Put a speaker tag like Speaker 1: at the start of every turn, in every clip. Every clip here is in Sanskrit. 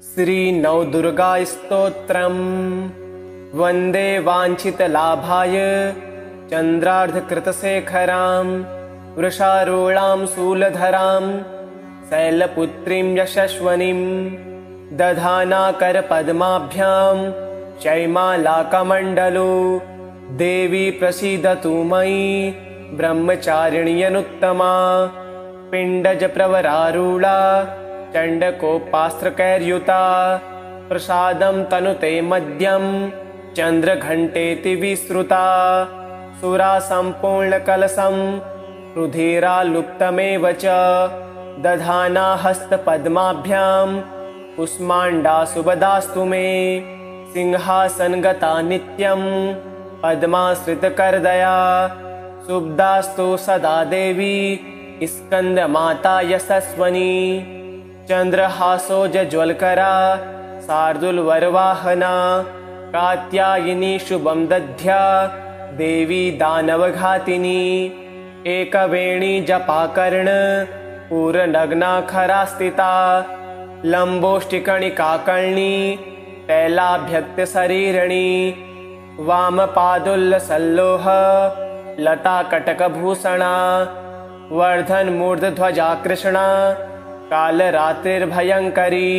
Speaker 1: श्रीनवदुर्गास्तोत्रम् वन्दे वाञ्छितलाभाय चन्द्रार्धकृतशेखरां वृषारूढां शूलधरां शैलपुत्रीं यशस्वनीं दधानाकरपद्माभ्यां शैमालाकमण्डलो देवी प्रसीदतु मयि ब्रह्मचारिण्यनुत्तमा पिण्डजप्रवरारूढा चण्डकोपास्त्रकैर्युता प्रसादं तनुते मद्यं चन्द्रघण्टेति विश्रुता सुरा सम्पूर्णकलशं रुधिरालुप्तमेव च दधाना हस्तपद्माभ्यां कुष्माण्डा सुबदास्तु मे सिंहासनगता नित्यं पद्माश्रितकरदया शुभदास्तु सदा देवी स्कन्दमाता यशस्वनी चन्द्रहासोज्ज्वलकरा शार्दूलवरवाहना कात्यायनी शुभं दध्या देवी दानवघातिनी एकवेणी जपाकर्ण पूर्णनग्ना स्थिता लम्बोष्टिकणिकाकर्णी तैलाभ्यक्तशरीरिणी वामपादोल्लसल्लोह लताकटकभूषणा वर्धनमूर्धध्वजा कृष्णा कालरात्रिर्भयङ्करी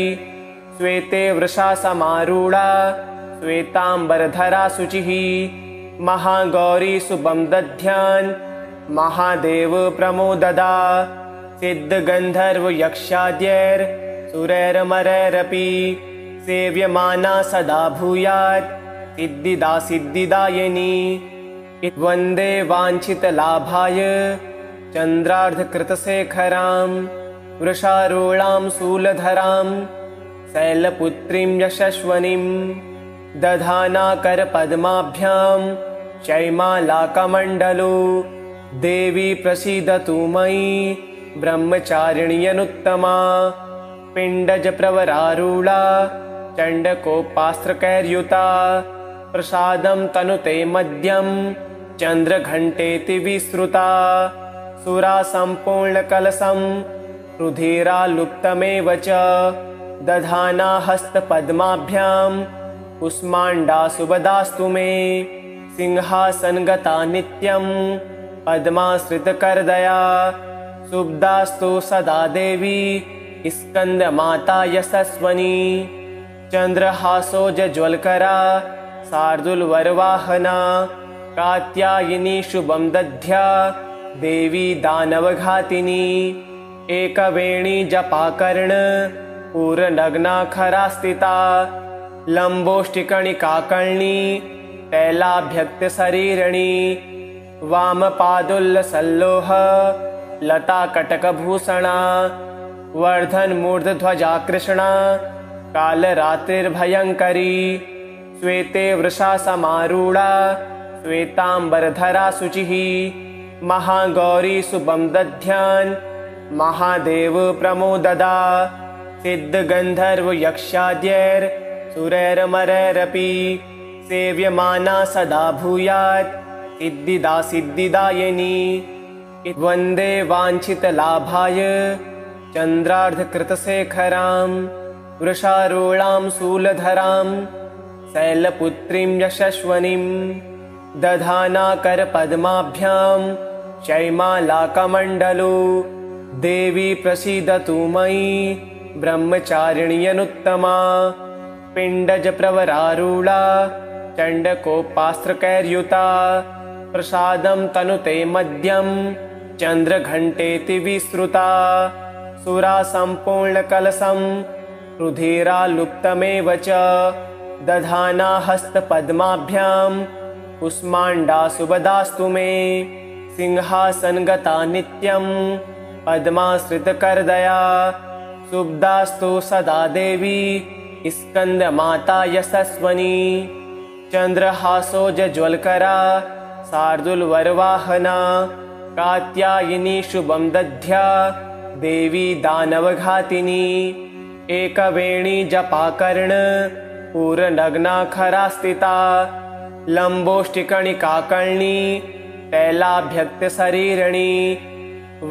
Speaker 1: श्वेते वृषा समारूढा श्वेताम्बरधरा शुचिः महागौरी शुभं दध्यान् महादेव प्रमोददा सिद्धगन्धर्वयक्षाद्यैर्सुरैरमरैरपि सेव्यमाना सदा भूयात् सिद्धिदा सिद्धिदायिनी वन्दे वाञ्छितलाभाय चन्द्रार्धकृतशेखरां वृषारूढां शूलधरां शैलपुत्रीं यशस्वनीं दधानाकरपद्माभ्यां शैमालाकमण्डलो देवी प्रसीदतु मयि ब्रह्मचारिण्यनुत्तमा पिण्डजप्रवरारूढा चण्डकोपास्त्रकैर्युता प्रसादं तनुते मद्यं चन्द्रघण्टेति विश्रुता सुरा सम्पूर्णकलशं रुधिरालुप्तमेव च दधाना हस्तपद्माभ्यां कुष्माण्डा सुबदास्तु मे सिंहासनगता नित्यं पद्माश्रितकरदया शुभदास्तु सदा देवी स्कन्दमाता यशस्वनी चन्द्रहासोज्ज्वलकरा शार्दूलवरवाहना कात्यायनी शुभं दध्या देवी दानवघातिनी एकवेणी जपाकर्ण पूर्णनग्ना स्थिता लम्बोष्टिकणिकाकर्णी तैलाभ्यक्तशरीरिणी वामपादोल्लसल्लोह लताकटकभूषणा वर्धनमूर्धध्वजा कृष्णा कालरात्रिर्भयङ्करी श्वेते वृषा समारूढा श्वेताम्बरधरा शुचिः महागौरी शुभं दध्यान् महादेव प्रमोददा सिद्धगन्धर्वयक्षाद्यैर्सुरैरमरैरपि सेव्यमाना सदा भूयात् सिद्धिदा सिद्धिदायिनी वन्दे वाञ्छितलाभाय चन्द्रार्धकृतशेखरां वृषारूढां शूलधरां शैलपुत्रीं यशस्वनीं दधानाकरपद्माभ्यां शैमालाकमण्डलो देवी प्रसीदतु मयि ब्रह्मचारिण्यनुत्तमा पिण्डजप्रवरारूढा चण्डकोपास्त्रकैर्युता प्रसादं तनुते मद्यं चन्द्रघण्टेति विश्रुता सुरा सम्पूर्णकलशं रुधिरालुप्तमेव च दधाना हस्तपद्माभ्यां कुष्माण्डा सुबदास्तु मे सिंहासनगता नित्यं पद्माश्रितकरदया शुभदास्तु सदा देवी स्कन्दमाता यशस्वनी चन्द्रहासोज्ज्वलकरा शार्दूलवरवाहना कात्यायनी शुभं दध्या देवी दानवघातिनी एकवेणी जपाकर्ण पूर्णनग्ना स्थिता लम्बोष्टिकणिकाकर्णी तैलाभ्यक्तशरीरिणी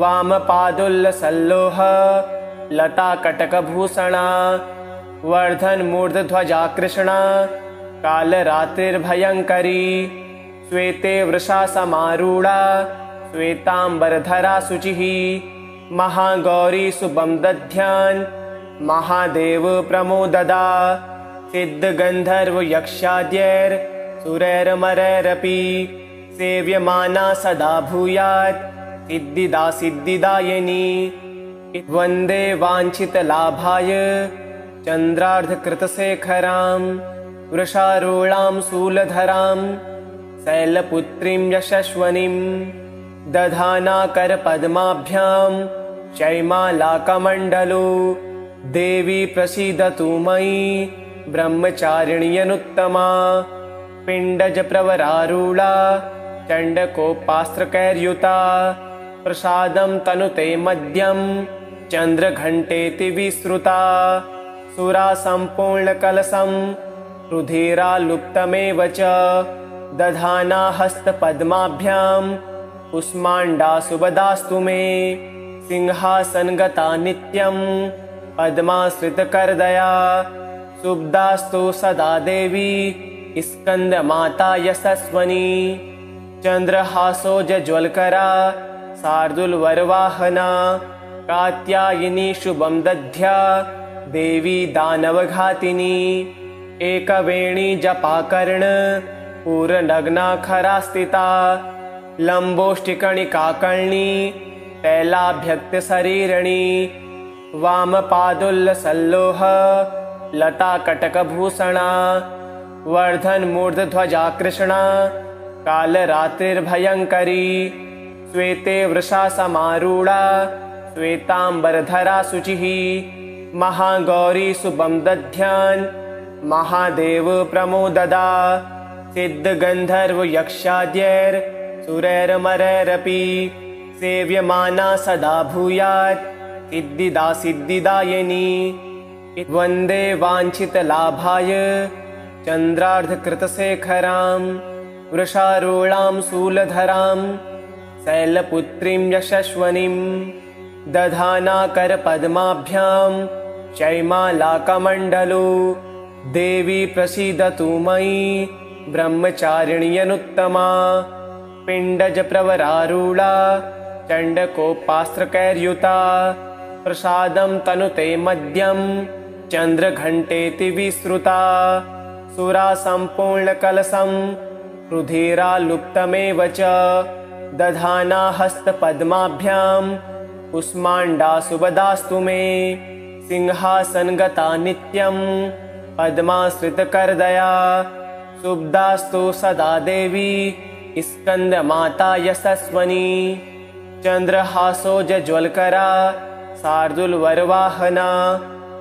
Speaker 1: वामपादोल्लसल्लोह लताकटकभूषणा वर्धन्मूर्धध्वजा कृष्णा कालरात्रिर्भयङ्करी श्वेते वृषा समारूढा श्वेताम्बरधरा शुचिः महागौरी शुभं दध्यान् महादेव प्रमोददा सिद्धगन्धर्वयक्षाद्यैर्सुरैर्मरैरपि सेव्यमाना सदा भूयात् सिद्धिदा सिद्धिदायिनी वन्दे वाञ्छितलाभाय चन्द्रार्धकृतशेखरां वृषारूढां शूलधरां शैलपुत्रीं यशस्वनीं दधाना करपद्माभ्यां शैमालाकमण्डलो देवी प्रसीदतु मयि ब्रह्मचारिण्यनुत्तमा पिण्डजप्रवरारूढा चण्डकोपास्त्रकैर्युता प्रसादं तनुते मद्यं चन्द्रघण्टेति विश्रुता सुरा सम्पूर्णकलशं रुधिरालुप्तमेव च दधाना हस्तपद्माभ्यां कुष्माण्डा सुबदास्तु मे सिंहासनगता नित्यं पद्माश्रितकरदया शुभदास्तु सदा देवी स्कन्दमाता यशस्वनी चन्द्रहासोज्ज्वलकरा शार्दूलवरवाहना कात्यायनी शुभं दध्या देवी दानवघातिनी एकवेणी जपाकर्ण पूर्णनग्ना स्थिता लम्बोष्टिकणिकाकर्णी तैलाभ्यक्तशरीरिणी वामपादोल्लसल्लोह लताकटकभूषणा वर्धन्मूर्धध्वजा कृष्णा कालरात्रिर्भयङ्करी श्वेते वृषा समारूढा श्वेताम्बरधरा शुचिः महागौरी शुभं दध्यान् महादेव प्रमोददा सिद्धगन्धर्वयक्षाद्यैर्सुरैर्मरैरपि सेव्यमाना सदा भूयात् सिद्धिदा सिद्धिदायिनी वन्दे वाञ्छितलाभाय चन्द्रार्धकृतशेखरां वृषारूढां शूलधरां शैलपुत्रीं यशस्वनीं दधाना करपद्माभ्यां शैमालाकमण्डलो देवी प्रसीदतु मयि ब्रह्मचारिण्यनुत्तमा पिण्डजप्रवरारूढा चण्डकोपास्त्रकैर्युता प्रसादं तनुते मद्यं चन्द्रघण्टेति विश्रुता सुरा सम्पूर्णकलशं रुधिरालुप्तमेव च दधाना हस्तपद्माभ्यां कुष्माण्डा सुबदास्तु मे सिंहासनगता नित्यं पद्माश्रितकरदया शुभदास्तु सदा देवी स्कन्दमाता यशस्वनी चन्द्रहासोज्ज्वलकरा शार्दूलवरवाहना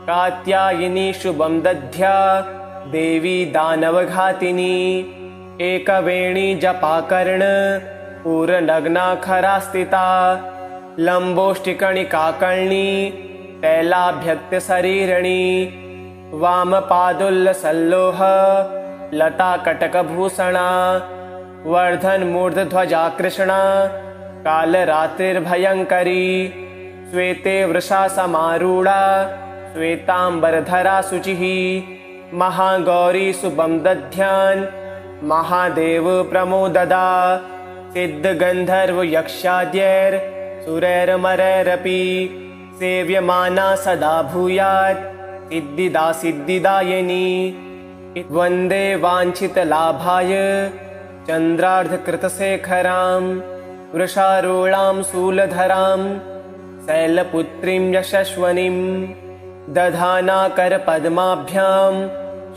Speaker 1: कात्यायनी शुभं दध्या देवी दानवघातिनी एकवेणी जपाकर्ण पूर्णनग्ना स्थिता लम्बोष्टिकणिकाकर्णी तैलाभ्यक्तशरीरिणी वामपादोल्लसल्लोह लताकटकभूषणा वर्धन्मूर्धध्वजा कृष्णा कालरात्रिर्भयङ्करी श्वेते वृषा समारूढा श्वेताम्बरधरा शुचिः महागौरी शुभं दध्यान् महादेव प्रमोददा सिद्धगन्धर्वयक्षाद्यैर्सुरैर्मरैरपि सेव्यमाना सदा भूयात् सिद्धिदा सिद्धिदायिनी वन्दे वाञ्छितलाभाय चन्द्रार्धकृतशेखरां वृषारूढां शूलधरां शैलपुत्रीं यशस्वनीं दधाना करपद्माभ्यां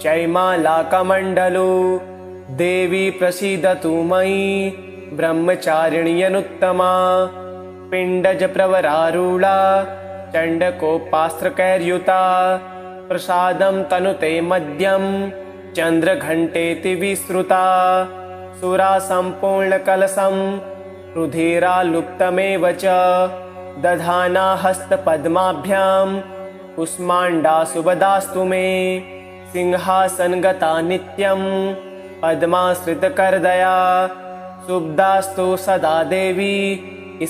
Speaker 1: शैमालाकमण्डलो देवी प्रसीदतु मयि ब्रह्मचारिण्यनुत्तमा पिण्डजप्रवरारूढा चण्डकोपास्त्रकैर्युता प्रसादं तनुते मद्यं चन्द्रघण्टेति विश्रुता सुरा सम्पूर्णकलशं रुधिरालुप्तमेव च दधाना हस्तपद्माभ्यां कुष्माण्डा सुबदास्तु मे सिंहासनगता नित्यं पद्माश्रितकरदया शुभदास्तु सदा देवी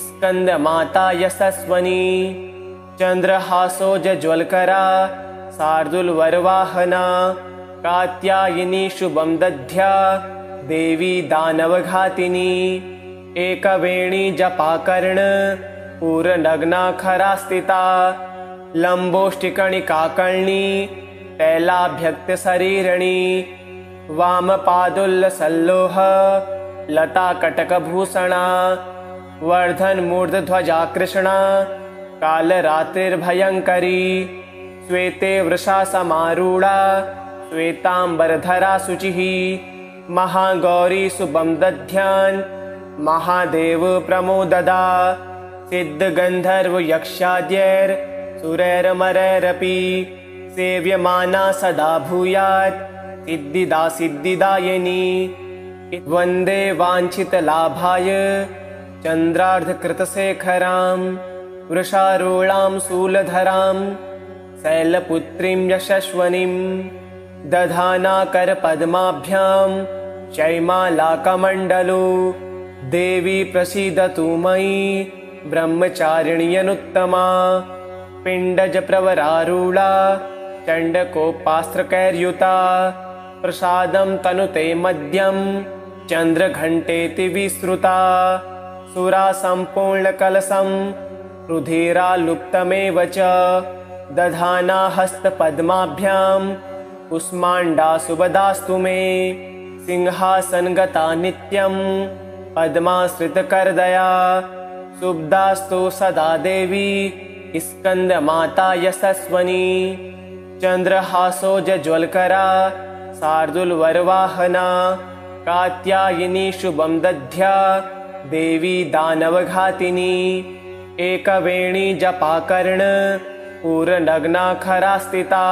Speaker 1: स्कन्दमाता यशस्वनी चन्द्रहासोज्ज्वलकरा शार्दूलवरवाहना कात्यायनी शुभं दध्या देवी दानवघातिनी एकवेणी जपाकर्ण पूरनग्ना स्थिता लम्बोष्टिकणिकाकर्णी तैलाभ्यक्तशरीरिणी वामपादुल्लसल्लोह लताकटकभूषणा वर्धन्मूर्धध्वजा कृष्णा कालरात्रिर्भयङ्करी श्वेते वृषा समारूढा श्वेताम्बरधरा शुचिः महागौरी शुभं दध्यान् महादेव प्रमोददा सिद्धगन्धर्वयक्षाद्यैर्सुरैरमरैरपि सेव्यमाना सदा भूयात् सिद्धिदा सिद्धिदायिनी वन्दे वाञ्छितलाभाय चन्द्रार्धकृतशेखरां वृषारूढां शूलधरां शैलपुत्रीं यशस्वनीं दधाना करपद्माभ्यां शैमालाकमण्डलो देवी प्रसीदतु मयि ब्रह्मचारिण्यनुत्तमा पिण्डजप्रवरारूढा चण्डकोपास्त्रकैर्युता प्रसादं तनुते मद्यं चन्द्रघण्टेति विश्रुता सुरा सम्पूर्णकलशं रुधिरालुप्तमेव च दधाना हस्तपद्माभ्यां कुष्माण्डा सुभदास्तु मे सिंहासनगता नित्यं पद्माश्रितकरदया शुभदास्तु सदा देवी स्कन्दमाता यशस्वनी चन्द्रहासोज्ज्वलकरा शार्दूलवरवाहना कात्यायनी शुभं दध्या देवी दानवघातिनी एकवेणी जपाकर्ण पूरनग्ना स्थिता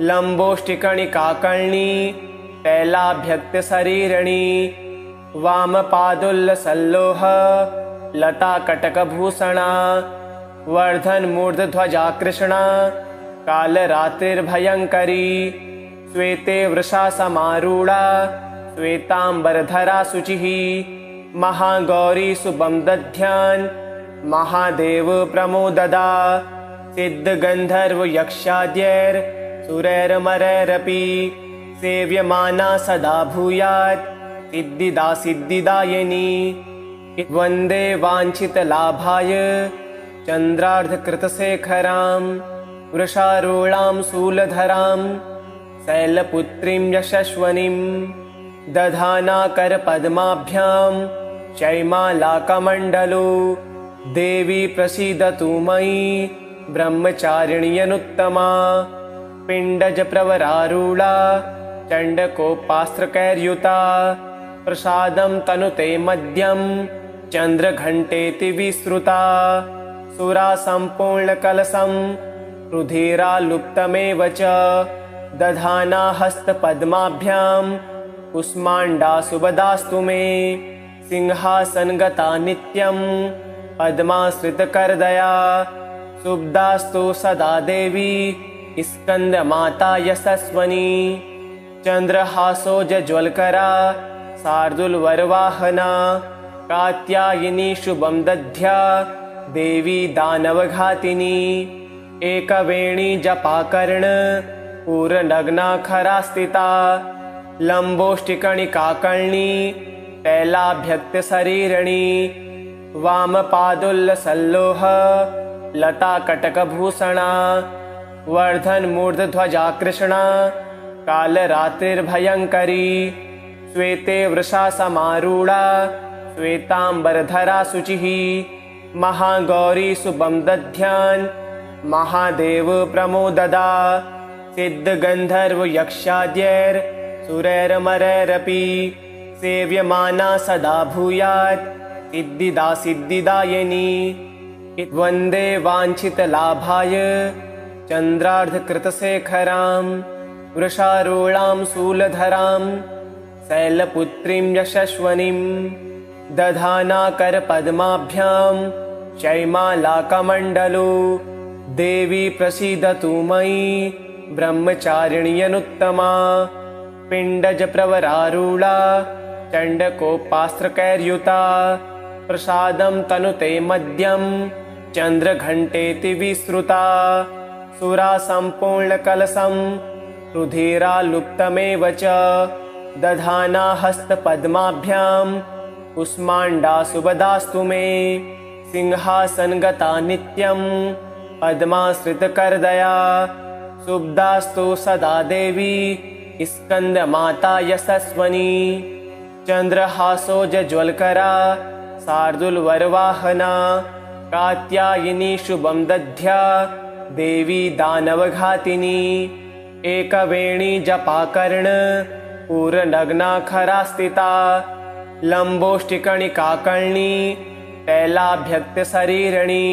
Speaker 1: लम्बोष्टिकणिकाकर्णी तैलाभ्यक्तशरीरिणी वामपादुल्लसल्लोह लताकटकभूषणा वर्धन्मूर्धध्वजा कृष्णा कालरात्रिर्भयङ्करी श्वेते वृषा समारूढा श्वेताम्बरधरा शुचिः महागौरी शुभं दध्यान् महादेव प्रमोददा सिद्धगन्धर्वयक्षाद्यैर्सुरैरमरैरपि सेव्यमाना सदा भूयात् सिद्धिदा सिद्धिदायिनी वन्दे वाञ्छितलाभाय चन्द्रार्धकृतशेखरां वृषारूढां शूलधरां शैलपुत्रीं यशस्वनीं दधाना करपद्माभ्यां शैमालाकमण्डलो देवी प्रसीदतु मयि ब्रह्मचारिण्यनुत्तमा पिण्डजप्रवरारूढा चण्डकोपास्त्रकैर्युता प्रसादं तनुते मद्यं चन्द्रघण्टेति विश्रुता सुरा सम्पूर्णकलशं रुधिरालुप्तमेव च दधाना हस्तपद्माभ्यां कुष्माण्डा सुभदास्तु मे सिंहासनगता नित्यं पद्माश्रितकरदया शुभदास्तु सदा देवी स्कन्दमाता यशस्वनी चन्द्रहासोज्ज्वलकरा शार्दूलवरवाहना कात्यायनी शुभं दध्या देवी दानवघातिनी एकवेणी जपाकर्ण पूरनग्ना स्थिता लम्बोष्टिकणिकाकर्णी तैलाभ्यक्तशरीरिणी वामपादुल्लसल्लोह लताकटकभूषणा वर्धन्मूर्धध्वजा कृष्णा कालरात्रिर्भयङ्करी श्वेते वृषा समारूढा श्वेताम्बरधरा शुचिः महागौरी शुभं दध्यान् महादेव प्रमोददा सिद्धगन्धर्वयक्षाद्यैर्सुरैरमरैरपि सेव्यमाना सदा भूयात् सिद्धिदा सिद्धिदायिनी वन्दे वाञ्छितलाभाय चन्द्रार्धकृतशेखरां वृषारूढां शूलधरां शैलपुत्रीं यशस्वनीं दधाना करपद्माभ्यां शैमालाकमण्डलो देवी प्रसीदतु मयि ब्रह्मचारिण्यनुत्तमा पिण्डजप्रवरारूढा चण्डकोपास्त्रकैर्युता प्रसादं तनुते मद्यं चन्द्रघण्टेति विश्रुता सुरा सम्पूर्णकलशं रुधिरालुप्तमेव च दधाना हस्तपद्माभ्यां कुष्माण्डा सुबदास्तु मे सिंहासनगता नित्यं पद्माश्रितकरदया शुभदास्तु सदा देवी स्कन्दमाता यशस्वनी चन्द्रहासोज्ज्वलकरा शार्दूलवरवाहना कात्यायनी शुभं दध्या देवी दानवघातिनी एकवेणी जपाकर्ण पूर्णनग्नाखरा स्थिता लम्बोष्टिकणिकाकर्णी तैलाभ्यक्तशरीरिणी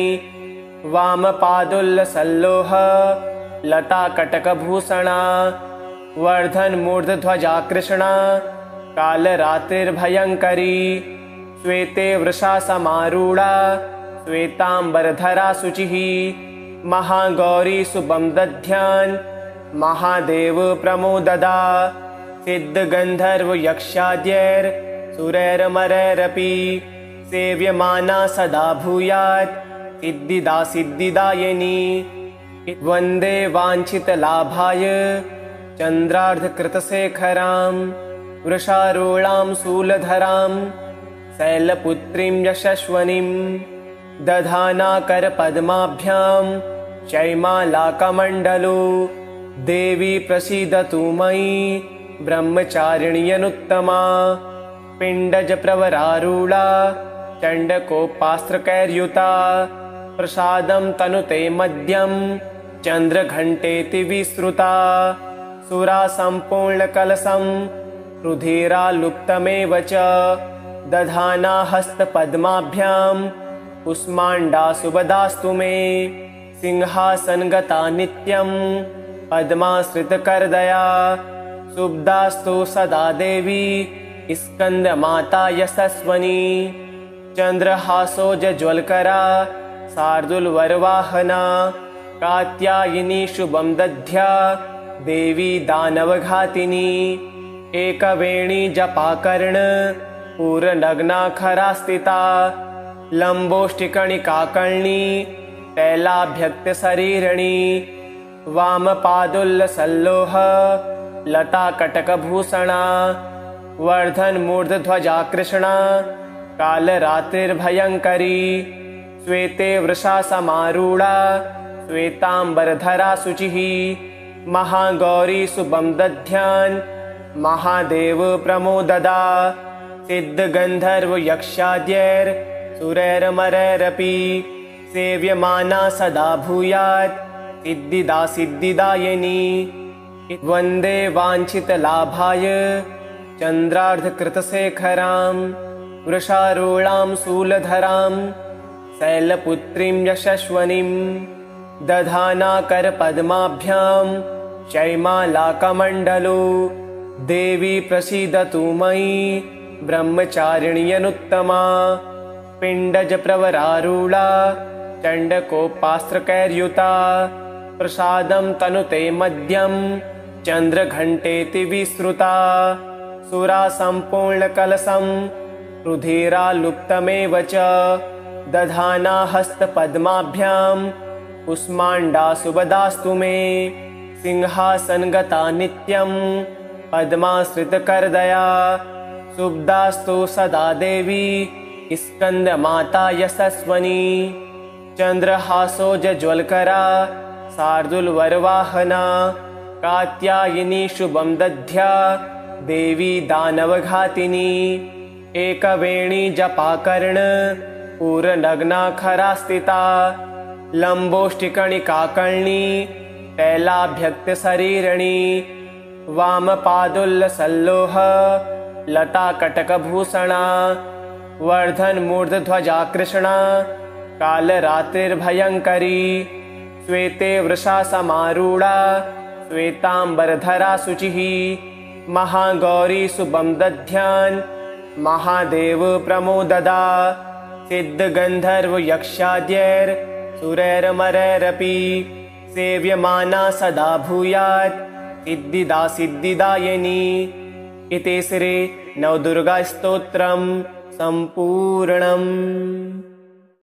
Speaker 1: वामपादोल्लसल्लोह लताकटकभूषणा वर्धनमूर्धध्वजा कृष्णा कालरात्रिर्भयङ्करी श्वेते वृषासमारूढा श्वेताम्बरधरा शुचिः महागौरी शुभं दध्यान् महादेव प्रमोददा सिद्धगन्धर्वयक्षाद्यैर्सुरैर्मरैरपि सेव्यमाना सदा भूयात् सिद्धिदा सिद्धिदायिनी वन्दे वाञ्छितलाभाय चन्द्रार्धकृतशेखरां वृषारूढां शूलधरां शैलपुत्रीं यशस्वनीं दधाना करपद्माभ्यां शैमालाकमण्डलो देवी प्रसीदतु मयि ब्रह्मचारिण्यनुत्तमा पिण्डजप्रवरारूढा चण्डकोपास्त्रकैर्युता प्रसादं तनुते मद्यं चन्द्रघण्टेति विश्रुता सुरा सम्पूर्णकलशं रुधिरालुप्तमेव च दधाना हस्तपद्माभ्यां कुष्माण्डा सुबदास्तु मे सिंहासनगता नित्यं पद्माश्रितकरदया शुभदास्तु सदा देवी स्कन्दमाता यशस्वनी चन्द्रहासोज्ज्वलकरा शार्दूलवरवाहना कात्यायनी शुभं दध्या देवी दानवघातिनी एकवेणी जपाकर्ण पूर्णनग्नाखरा स्थिता लम्बोष्टिकणिकाकर्णी तैलाभ्यक्तशरीरिणी वामपादोल्लसल्लोह लताकटकभूषणा वर्धनमूर्धध्वजा कृष्णा कालरात्रिर्भयङ्करी श्वेते वृषासमारूढा श्वेताम्बरधरा शुचिः महागौरी शुभं दध्यान् महादेव प्रमोददा सिद्धगन्धर्वयक्षाद्यैर्सुरैर्मरैरपि सेव्यमाना सदा भूयात् सिद्धिदा सिद्धिदायिनी वन्दे वाञ्छितलाभाय चन्द्रार्धकृतशेखरां वृषारूढां शूलधरां शैलपुत्रीं यशस्वनीं दधाना करपद्माभ्यां शैमालाकमण्डलो देवी प्रसीदतु मयि ब्रह्मचारिण्यनुत्तमा पिण्डजप्रवरारूढा चण्डकोपास्त्रकैर्युता प्रसादं तनुते मद्यं चन्द्रघण्टेति विश्रुता सुरा सम्पूर्णकलशं रुधिरालुप्तमेव च दधाना हस्तपद्माभ्यां कुष्माण्डा सुबदास्तु मे सिंहासनगता नित्यं पद्माश्रितकरदया शुभदास्तु सदा देवी स्कन्दमाता यशस्वनी चन्द्रहासोज्ज्वलकरा शार्दूलवरवाहना कात्यायनी शुभं दध्या देवी दानवघातिनी एकवेणी जपाकर्ण पूर्णनग्नाखरा स्थिता लम्बोष्टिकणिकाकर्णी तैलाभ्यक्तशरीरिणी वामपादोल्लसल्लोह लताकटकभूषणा वर्धनमूर्धध्वजा कृष्णा कालरात्रिर्भयङ्करी श्वेते वृषासमारूढा श्वेताम्बरधरा शुचिः महागौरी शुभं दध्यान् महादेव प्रमोददा सिद्धगन्धर्वयक्षाद्यैर्सुरैर्मरैरपि सेव्यमाना सदा भूयात् सिद्धिदा सिद्धिदायिनी इति श्री नवदुर्गास्तोत्रं सम्पूर्णम्।